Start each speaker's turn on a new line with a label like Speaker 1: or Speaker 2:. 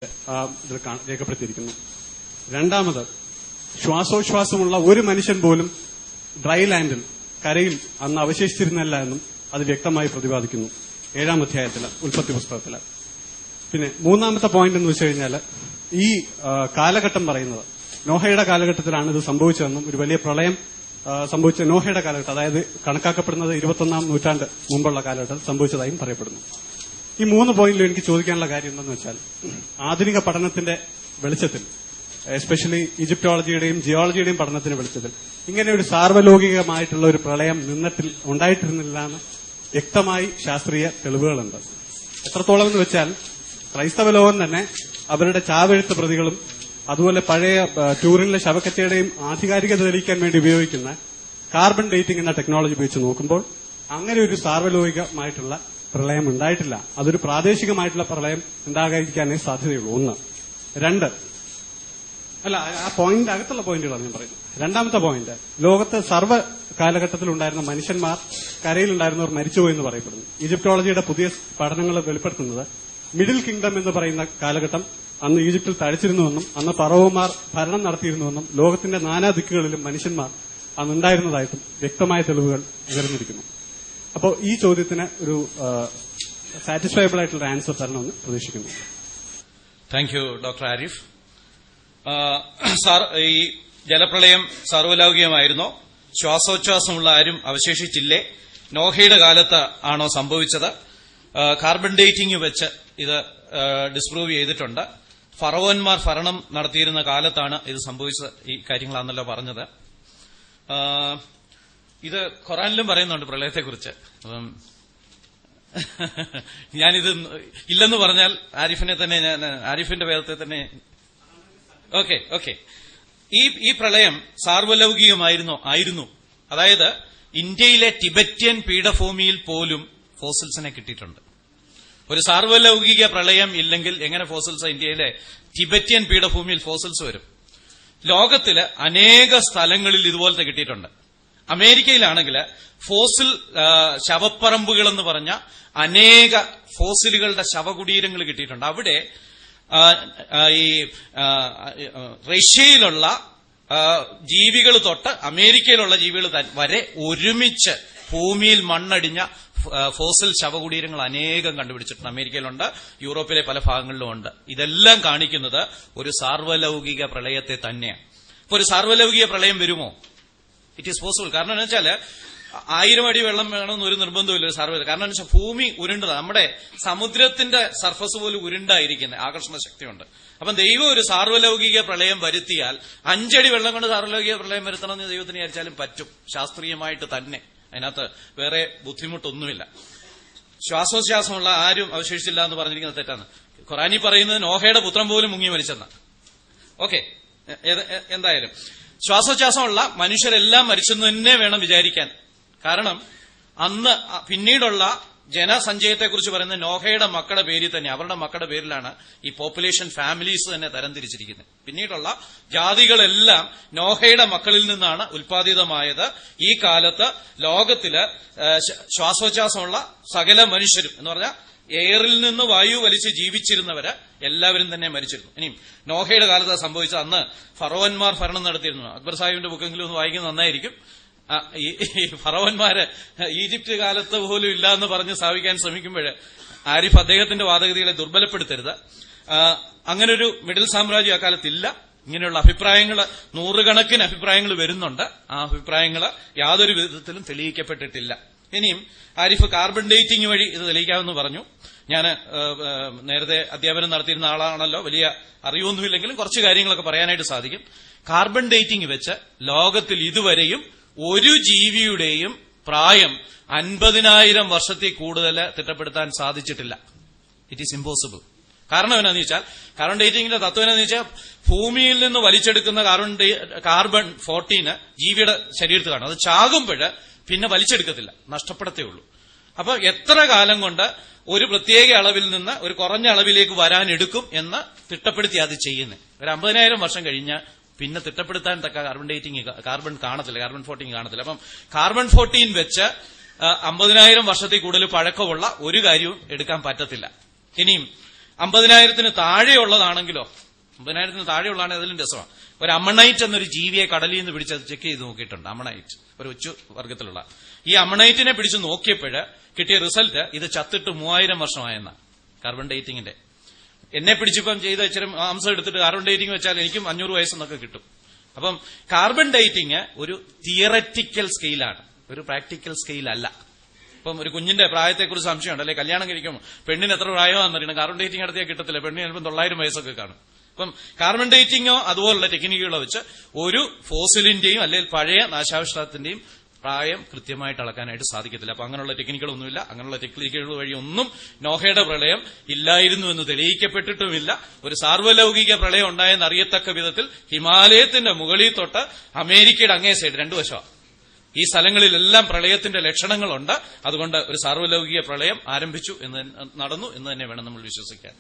Speaker 1: ഇതിൽ രേഖപ്പെടുത്തിയിരിക്കുന്നു. രണ്ടാമത്, ശ്വാസോച്ഛ്വാസമുള്ള ഒരു മനുഷ്യൻ പോലും ഡ്രൈ ലാൻഡിൽ, കരയിൽ അന്ന് അവശേഷിച്ചിരുന്നില്ല എന്നും അത് വ്യക്തമായി പ്രതിപാദിക്കുന്നു 7-ാം അധ്യായത്തില്, ഉൽപ്പത്തി പുസ്തകത്തില്. പിന്നെ മൂന്നാമത്തെ പോയിന്റ് എന്ന് വെച്ച് കഴിഞ്ഞാൽ, ഈ കാലഘട്ടം പറയുന്നത് നോഹയുടെ കാലഘട്ടത്തിലാണ് ഇത് സംഭവിച്ചതെന്നും ഒരു വലിയ പ്രളയം സംഭവിച്ച നോഹയുടെ കാലഘട്ടം, അതായത് കണക്കാക്കപ്പെടുന്നത് 21-ാം നൂറ്റാണ്ട് മുമ്പുള്ള കാലഘട്ടത്തിൽ സംഭവിച്ചതായും പറയപ്പെടുന്നു. ഈ 3 പോയിന്റിലും എനിക്ക് ചോദിക്കാനുള്ള കാര്യം എന്തെന്ന് വെച്ചാൽ, ആധുനിക പഠനത്തിന്റെ വെളിച്ചത്തിൽ, എസ്പെഷ്യലി ഈജിപ്റ്റോളജിയുടെയും ജിയോളജിയുടെയും പഠനത്തിന്റെ വെളിച്ചത്തിൽ, ഇങ്ങനെ ഒരു സാർവലൗകികമായിട്ടുള്ള ഒരു പ്രളയം ഉണ്ടായിട്ടിരുന്നില്ല എന്ന് വ്യക്തമായി ശാസ്ത്രീയ തെളിവുകളുണ്ട്. എത്രത്തോളം എന്ന് വെച്ചാൽ, ക്രൈസ്തവ ലോകം തന്നെ അവരുടെ ചാവെഴുത്ത് പ്രതികളും അതുപോലെ പഴയ ടൂറിനിലെ ശവക്കച്ചയുടെയും ആധികാരികത തെളിയിക്കാൻ വേണ്ടി ഉപയോഗിക്കുന്ന കാർബൺ ഡേറ്റിംഗ് എന്ന ടെക്നോളജി ഉപയോഗിച്ച് നോക്കുമ്പോൾ അങ്ങനെ ഒരു സാർവലൗകികമായിട്ടുള്ള പ്രളയം ഉണ്ടായിട്ടില്ല. അതൊരു പ്രാദേശികമായിട്ടുള്ള പ്രളയം ഉണ്ടാകാതിരിക്കാനേ സാധ്യതയുള്ളൂ. 1. 2, അല്ല, ആ പോയിന്റ് അകത്തുള്ള പോയിന്റുകളാണ് ഞാൻ പറയുന്നത്. രണ്ടാമത്തെ പോയിന്റ്, ലോകത്ത് സർവ്വ കാലഘട്ടത്തിലുണ്ടായിരുന്ന മനുഷ്യന്മാർ, കരയിലുണ്ടായിരുന്നവർ മരിച്ചുപോയെന്ന് പറയപ്പെടുന്നു. ഈജിപ്റ്റോളജിയുടെ പുതിയ പഠനങ്ങൾ വെളിപ്പെടുത്തുന്നത് മിഡിൽ കിങ്ഡം എന്ന് പറയുന്ന കാലഘട്ടം അന്ന് ഈജിപ്തിൽ തഴച്ചിരുന്നുവെന്നും അന്ന് ഫറവോമാർ ഭരണം നടത്തിയിരുന്നുവെന്നും ലോകത്തിന്റെ നാനാ ദിക്കുകളിലും മനുഷ്യന്മാർ അന്നുണ്ടായിരുന്നതായിട്ടും വ്യക്തമായ തെളിവുകൾ ഉയർന്നിരിക്കുന്നു. അപ്പോൾ ഈ ചോദ്യത്തിന് ഒരു സാറ്റിസ്ഫൈബിൾ ആയിട്ടുള്ള ആൻസർ തരണമെന്ന് പ്രതീക്ഷിക്കുന്നു.
Speaker 2: Thank you doctor Arif. Sir, ഈ ജലപ്രളയം സാർവലൗകികമായിരുന്നോ? ശ്വാസോച്ഛ്വാസമുള്ള ആരും അവശേഷിച്ചില്ലേ? നോഹയുടെ കാലത്ത് ആണോ സംഭവിച്ചത്? കാർബൺ ഡേറ്റിംഗ് വെച്ച് ഇത് ഡിസ്പ്രൂവ് ചെയ്തിട്ടുണ്ട്. ഫറവോന്മാർ ഭരണം നടത്തിയിരുന്ന കാലത്താണ് ഇത് സംഭവിച്ചത്. ഈ കാര്യങ്ങളാണല്ലോ പറഞ്ഞത്. ഇത് ഖുറാനിലും പറയുന്നുണ്ട് പ്രളയത്തെക്കുറിച്ച്. അപ്പം ഞാനിത് ഇല്ലെന്ന് പറഞ്ഞാൽ ആരിഫിന്റെ വേദത്തെ തന്നെ ഓക്കെ. ഈ പ്രളയം ആയിരുന്നു. അതായത് ഇന്ത്യയിലെ ടിബറ്റ്യൻ പീഠഭൂമിയിൽ പോലും ഫോസിൽസിനെ കിട്ടിയിട്ടുണ്ട്. ഒരു സാർവലൗകിക പ്രളയം ഇല്ലെങ്കിൽ എങ്ങനെ ഫോസിൽസ് ഇന്ത്യയിലെ ടിബറ്റ്യൻ പീഠഭൂമിയിൽ ഫോസിൽസ് വരും? ലോകത്തില് അനേക സ്ഥലങ്ങളിൽ ഇതുപോലത്തെ കിട്ടിയിട്ടുണ്ട്. അമേരിക്കയിലാണെങ്കിൽ ഫോസിൽ ശവപ്പറമ്പുകൾ എന്ന് പറഞ്ഞ അനേക ഫോസിലുകളുടെ ശവകുടീരങ്ങൾ കിട്ടിയിട്ടുണ്ട്. അവിടെ ഈ റഷ്യയിലുള്ള ജീവികൾ തൊട്ട് അമേരിക്കയിലുള്ള ജീവികൾ വരെ ഒരുമിച്ച് ഭൂമിയിൽ മണ്ണടിഞ്ഞ ഫോസിൽ ശവകുടീരങ്ങൾ അനേകം കണ്ടുപിടിച്ചിട്ടുണ്ട്. അമേരിക്കയിലുണ്ട്, യൂറോപ്പിലെ പല ഭാഗങ്ങളിലും ഉണ്ട്. ഇതെല്ലാം കാണിക്കുന്നത് ഒരു സാർവലൗകിക പ്രളയത്തെ തന്നെയാണ്. ഇപ്പൊ ഒരു സാർവലൗകിക പ്രളയം വരുമോ? It is possible. കാരണം എന്താ വെച്ചാൽ 1000 അടി വെള്ളം വേണമെന്ന് ഒരു നിർബന്ധമില്ല ഒരു സാർവലൗകിക. കാരണം എന്താ വെച്ചാൽ ഭൂമി ഉരുണ്ടതാണ്. നമ്മുടെ സമുദ്രത്തിന്റെ സർഫസ് പോലും ഉരുണ്ടായിരിക്കുന്നത് ആകർഷണ ശക്തിയുണ്ട്. അപ്പം ദൈവം ഒരു സാർവലൗകിക പ്രളയം വരുത്തിയാൽ 5 അടി വെള്ളം കൊണ്ട് സാർവലൗകിക പ്രളയം വരുത്തണമെന്ന് ദൈവത്തിന് വിചാരിച്ചാലും പറ്റും, ശാസ്ത്രീയമായിട്ട് തന്നെ. അതിനകത്ത് വേറെ ബുദ്ധിമുട്ടൊന്നുമില്ല. ശ്വാസോച്ഛ്വാസമുള്ള ആരും അവശേഷിച്ചില്ല എന്ന് പറഞ്ഞിരിക്കുന്നത് തെറ്റാണ്. ഖുറാനി പറയുന്നത് നോഹയുടെ പുത്രൻ പോലും മുങ്ങി മരിച്ചെന്നാണ്. ഓക്കെ, എന്തായാലും ശ്വാസോച്ഛ്വാസമുള്ള മനുഷ്യരെല്ലാം മരിച്ചെന്ന് തന്നെ വേണം വിചാരിക്കാൻ. കാരണം അന്ന് പിന്നീടുള്ള ജനസഞ്ചയത്തെക്കുറിച്ച് പറയുന്ന നോഹയുടെ മക്കളുടെ പേരിൽ തന്നെ, അവരുടെ മക്കളുടെ പേരിലാണ് ഈ പോപ്പുലേഷൻ ഫാമിലീസ് തന്നെ തരംതിരിച്ചിരിക്കുന്നത്. പിന്നീടുള്ള ജാതികളെല്ലാം നോഹയുടെ മക്കളിൽ നിന്നാണ് ഉൽപ്പാദിതമായത്. ഈ കാലത്ത് ലോകത്തില് ശ്വാസോച്ഛ്വാസമുള്ള സകല മനുഷ്യരും എന്ന് പറഞ്ഞാൽ എയറിൽ നിന്ന് വായു വലിച്ച് ജീവിച്ചിരുന്നവര് എല്ലാവരും തന്നെ മരിച്ചിരുന്നു. ഇനിയും നോഹയുടെ കാലത്ത് സംഭവിച്ച അന്ന് ഫറവോന്മാർ ഭരണം നടത്തിയിരുന്നു. അക്ബർ സാഹിബിന്റെ ബുക്കെങ്കിലും ഒന്ന് വായിക്കുന്നത് നന്നായിരിക്കും. ഈ ഫറവന്മാര് ഈജിപ്ത് കാലത്ത് പോലും ഇല്ല എന്ന് പറഞ്ഞ് സ്ഥാപിക്കാൻ ശ്രമിക്കുമ്പോൾ ആരിഫ് അദ്ദേഹത്തിന്റെ വാദഗതികളെ ദുർബലപ്പെടുത്തരുത്. അങ്ങനൊരു മിഡിൽ സാമ്രാജ്യം അക്കാലത്തില്ല. ഇങ്ങനെയുള്ള അഭിപ്രായങ്ങൾ, നൂറുകണക്കിന് അഭിപ്രായങ്ങൾ വരുന്നുണ്ട്. ആ അഭിപ്രായങ്ങൾ യാതൊരു വിധത്തിലും തെളിയിക്കപ്പെട്ടിട്ടില്ല. ഇനിയും ആരിഫ് കാർബൺ ഡേറ്റിംഗ് വഴി ഇത് തെളിയിക്കാമെന്ന് പറഞ്ഞു. ഞാൻ നേരത്തെ അധ്യാപനം നടത്തിയിരുന്ന ആളാണല്ലോ, വലിയ അറിവൊന്നുമില്ലെങ്കിലും കുറച്ച് കാര്യങ്ങളൊക്കെ പറയാനായിട്ട് സാധിക്കും. കാർബൺ ഡേറ്റിംഗ് വെച്ച് ലോകത്തിൽ ഇതുവരെയും ഒരു ജീവിയുടെയും പ്രായം 50,000 വർഷത്തിൽ കൂടുതൽ തിട്ടപ്പെടുത്താൻ സാധിച്ചിട്ടില്ല. It is impossible. കാരണം എന്നാന്ന് വെച്ചാൽ, കാർബൺ ഡേറ്റിംഗിന്റെ തത്വം എന്നാന്ന് വെച്ചാൽ, ഭൂമിയിൽ നിന്ന് വലിച്ചെടുക്കുന്ന കാർബൺ 14 ജീവിയുടെ ശരീരത്തിൽ കാണും. അത് ചാകുമ്പോൾ പിന്നെ വലിച്ചെടുക്കത്തില്ല, നഷ്ടപ്പെടത്തേ ഉള്ളൂ. അപ്പൊ എത്ര കാലം കൊണ്ട് ഒരു പ്രത്യേക അളവിൽ നിന്ന് ഒരു കുറഞ്ഞ അളവിലേക്ക് വരാനെടുക്കും എന്ന് തിട്ടപ്പെടുത്തി അത് ചെയ്യുന്നത്. ഒരു 50,000 വർഷം കഴിഞ്ഞ് പിന്നെ തിട്ടപ്പെടുത്താൻ തക്ക കാർബൺ കാണത്തില്ല, കാർബൺ 14 കാണത്തില്ല. അപ്പം കാർബൺ 14 വെച്ച് 50,000 വർഷത്തിൽ കൂടുതൽ പഴക്കമുള്ള ഒരു കാര്യവും എടുക്കാൻ പറ്റത്തില്ല. ഇനിയും 50,000 താഴെയുള്ളതാണെങ്കിലോ, 50,000 താഴെയുള്ളതാണെങ്കിൽ അതിലും രസമാണ്. ഒരു അമണൈറ്റ് എന്നൊരു ജീവിയെ കടലിൽ നിന്ന് പിടിച്ച് അത് ചെക്ക് ചെയ്ത് നോക്കിയിട്ടുണ്ട്. അമണൈറ്റ് ഒരു ഒച്ചു വർഗത്തിലുള്ള ഈ അമണൈറ്റിനെ പിടിച്ച് നോക്കിയപ്പോഴ് കിട്ടിയ റിസൾട്ട് ഇത് ചത്തിട്ട് 3000 വർഷമായെന്നാണ്. കാർബൺ ഡേറ്റിംഗിന്റെ എന്നെ പിടിച്ചിപ്പം ചെയ്ത് ഇച്ചിരി മാംസം എടുത്തിട്ട് കാർബൺ ഡേറ്റിംഗ് വെച്ചാൽ എനിക്കും 500 വയസ്സെന്നൊക്കെ കിട്ടും. അപ്പം കാർബൺ ഡേറ്റിംഗ് ഒരു തിയററ്റിക്കൽ സ്കെയിലാണ്, ഒരു പ്രാക്ടിക്കൽ സ്കെയിൽ അല്ല. ഇപ്പം ഒരു കുഞ്ഞിന്റെ പ്രായത്തെക്കുറിച്ച് സംശയമുണ്ട്, അല്ലെ കല്യാണം കഴിക്കുമ്പോൾ പെണ്ണിന് എത്ര പ്രായമാണെന്നറിയണം. കാർബൺ ഡേറ്റിംഗ് നടത്തിയാൽ കിട്ടത്തില്ല, പെണ്ണിന് ചിലപ്പോൾ 900 വയസ്സൊക്കെ കാണും. അപ്പം കാർബൺ ഡേറ്റിംഗോ അതുപോലുള്ള ടെക്നിക്കുകളോ വെച്ച് ഒരു ഫോസിലിന്റെയും അല്ലെങ്കിൽ പഴയ നാശാവശിഷ്ടത്തിന്റെയും പ്രായം കൃത്യമായിട്ട് അളക്കാനായിട്ട് സാധിക്കത്തില്ല. അപ്പൊ അങ്ങനെയുള്ള ടെക്നിക്കുകളൊന്നുമില്ല. അങ്ങനെയുള്ള ടെക്നിക്കുകൾ വഴിയൊന്നും നോഹയുടെ പ്രളയം ഇല്ലായിരുന്നു എന്ന് തെളിയിക്കപ്പെട്ടിട്ടുമില്ല. ഒരു സാർവലൗകിക പ്രളയം ഉണ്ടായെന്ന് അറിയത്തക്ക വിധത്തിൽ ഹിമാലയത്തിന്റെ മുകളിൽ തൊട്ട് അമേരിക്കയുടെ അങ്ങേ സൈഡ് 2 വശമാണ്. ഈ സ്ഥലങ്ങളിലെല്ലാം പ്രളയത്തിന്റെ ലക്ഷണങ്ങളുണ്ട്. അതുകൊണ്ട് ഒരു സാർവലൗകിക പ്രളയം ആരംഭിച്ചു എന്ന് നടന്നു എന്ന് തന്നെ വേണം നമ്മൾ വിശ്വസിക്കാൻ.